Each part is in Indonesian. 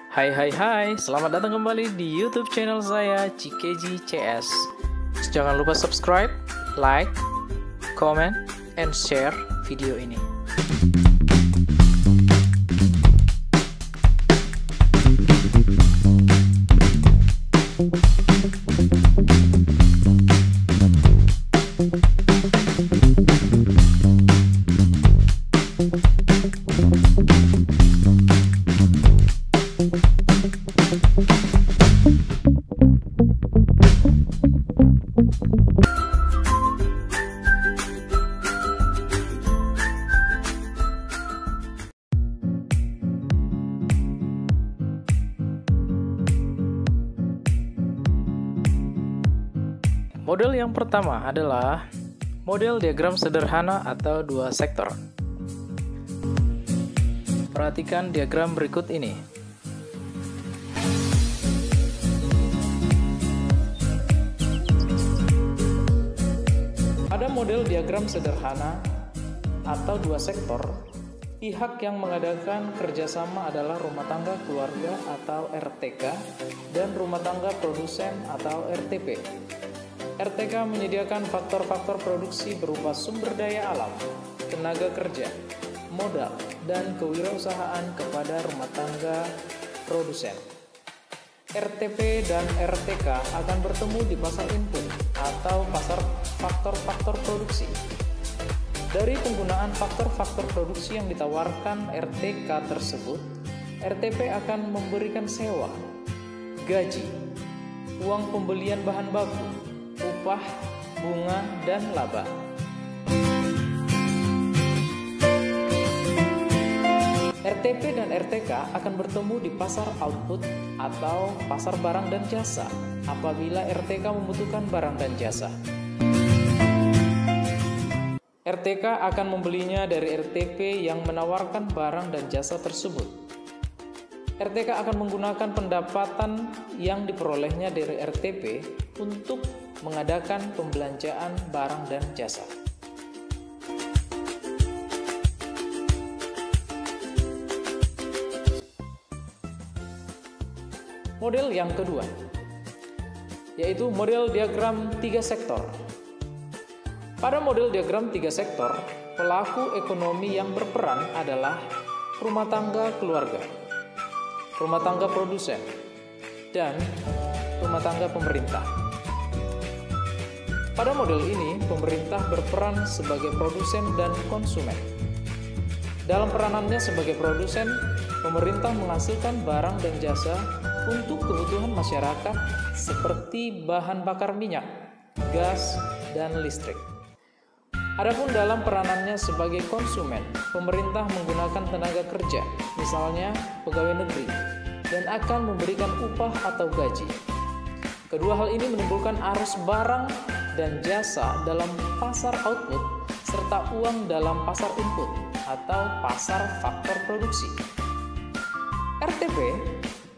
Hai, selamat datang kembali di YouTube channel saya, CKG CS. Jangan lupa subscribe, like, comment, and share video ini. Model yang pertama adalah model diagram sederhana atau dua sektor. Perhatikan diagram berikut ini. Pada model diagram sederhana atau dua sektor, pihak yang mengadakan kerjasama adalah rumah tangga keluarga atau RTK dan rumah tangga produsen atau RTP. RTK menyediakan faktor-faktor produksi berupa sumber daya alam, tenaga kerja, modal, dan kewirausahaan kepada rumah tangga produsen. RTP dan RTK akan bertemu di pasar input atau pasar faktor-faktor produksi. Dari penggunaan faktor-faktor produksi yang ditawarkan RTK tersebut, RTP akan memberikan sewa, gaji, uang pembelian bahan baku, upah, bunga, dan laba. RTP dan RTK akan bertemu di pasar output atau pasar barang dan jasa apabila RTK membutuhkan barang dan jasa. RTK akan membelinya dari RTP yang menawarkan barang dan jasa tersebut. RTK akan menggunakan pendapatan yang diperolehnya dari RTP untuk mengadakan pembelanjaan barang dan jasa. Model yang kedua, yaitu model diagram tiga sektor. Pada model diagram tiga sektor, pelaku ekonomi yang berperan adalah rumah tangga keluarga, rumah tangga produsen, dan rumah tangga pemerintah. Pada model ini, pemerintah berperan sebagai produsen dan konsumen. Dalam peranannya sebagai produsen, pemerintah menghasilkan barang dan jasa untuk kebutuhan masyarakat seperti bahan bakar minyak, gas, dan listrik. Adapun dalam peranannya sebagai konsumen, pemerintah menggunakan tenaga kerja, misalnya pegawai negeri, dan akan memberikan upah atau gaji. Kedua hal ini menimbulkan arus barang dan jasa dalam pasar output serta uang dalam pasar input atau pasar faktor produksi. RTP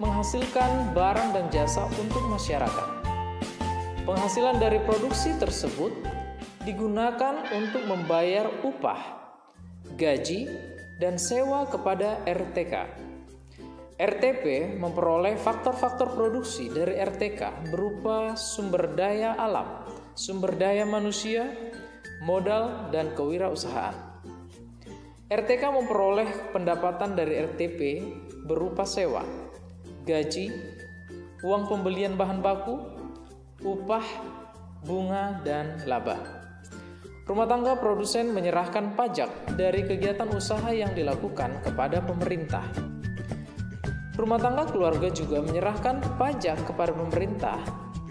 menghasilkan barang dan jasa untuk masyarakat. Penghasilan dari produksi tersebut digunakan untuk membayar upah, gaji, dan sewa kepada RTK. RTP memperoleh faktor-faktor produksi dari RTK berupa sumber daya alam, sumber daya manusia, modal, dan kewirausahaan. RTK memperoleh pendapatan dari RTP berupa sewa, gaji, uang pembelian bahan baku, upah, bunga, dan laba. Rumah tangga produsen menyerahkan pajak dari kegiatan usaha yang dilakukan kepada pemerintah. Rumah tangga keluarga juga menyerahkan pajak kepada pemerintah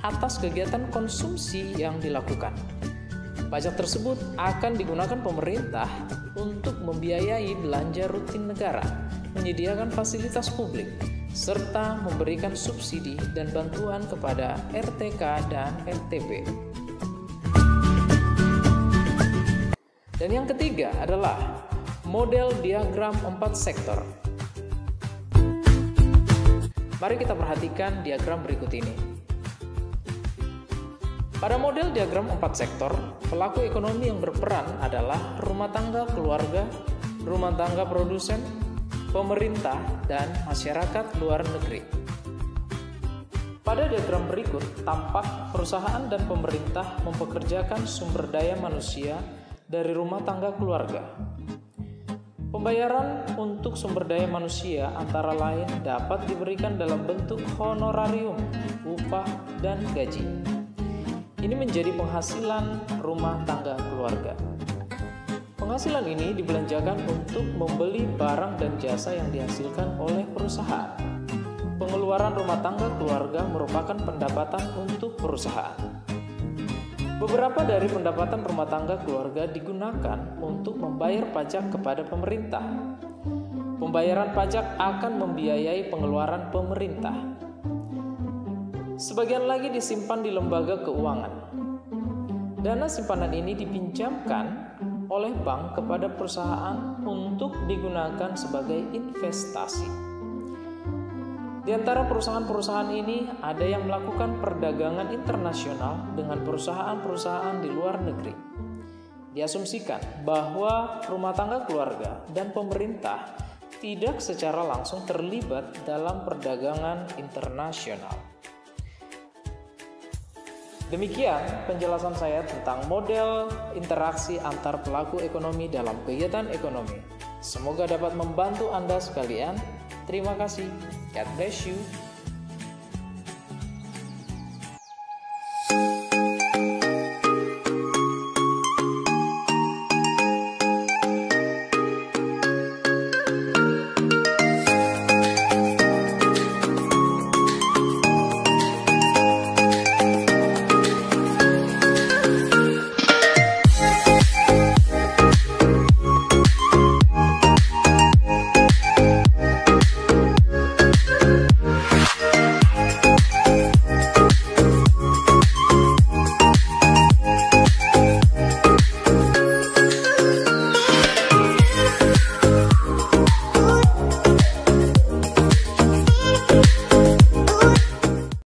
atas kegiatan konsumsi yang dilakukan. Pajak tersebut akan digunakan pemerintah untuk membiayai belanja rutin negara, menyediakan fasilitas publik, serta memberikan subsidi dan bantuan kepada RTK dan RTP. Dan yang ketiga adalah model diagram 4 sektor. Mari kita perhatikan diagram berikut ini. Pada model diagram 4 sektor, pelaku ekonomi yang berperan adalah rumah tangga keluarga, rumah tangga produsen, pemerintah, dan masyarakat luar negeri. Pada diagram berikut, tampak perusahaan dan pemerintah mempekerjakan sumber daya manusia dari rumah tangga keluarga. Pembayaran untuk sumber daya manusia antara lain dapat diberikan dalam bentuk honorarium, upah, dan gaji. Ini menjadi penghasilan rumah tangga keluarga. Penghasilan ini dibelanjakan untuk membeli barang dan jasa yang dihasilkan oleh perusahaan. Pengeluaran rumah tangga keluarga merupakan pendapatan untuk perusahaan. Beberapa dari pendapatan rumah tangga keluarga digunakan untuk membayar pajak kepada pemerintah. Pembayaran pajak akan membiayai pengeluaran pemerintah. Sebagian lagi disimpan di lembaga keuangan. Dana simpanan ini dipinjamkan oleh bank kepada perusahaan untuk digunakan sebagai investasi. Di antara perusahaan-perusahaan ini ada yang melakukan perdagangan internasional dengan perusahaan-perusahaan di luar negeri. Diasumsikan bahwa rumah tangga keluarga dan pemerintah tidak secara langsung terlibat dalam perdagangan internasional. Demikian penjelasan saya tentang model interaksi antar pelaku ekonomi dalam kegiatan ekonomi. Semoga dapat membantu Anda sekalian. Terima kasih. God bless you.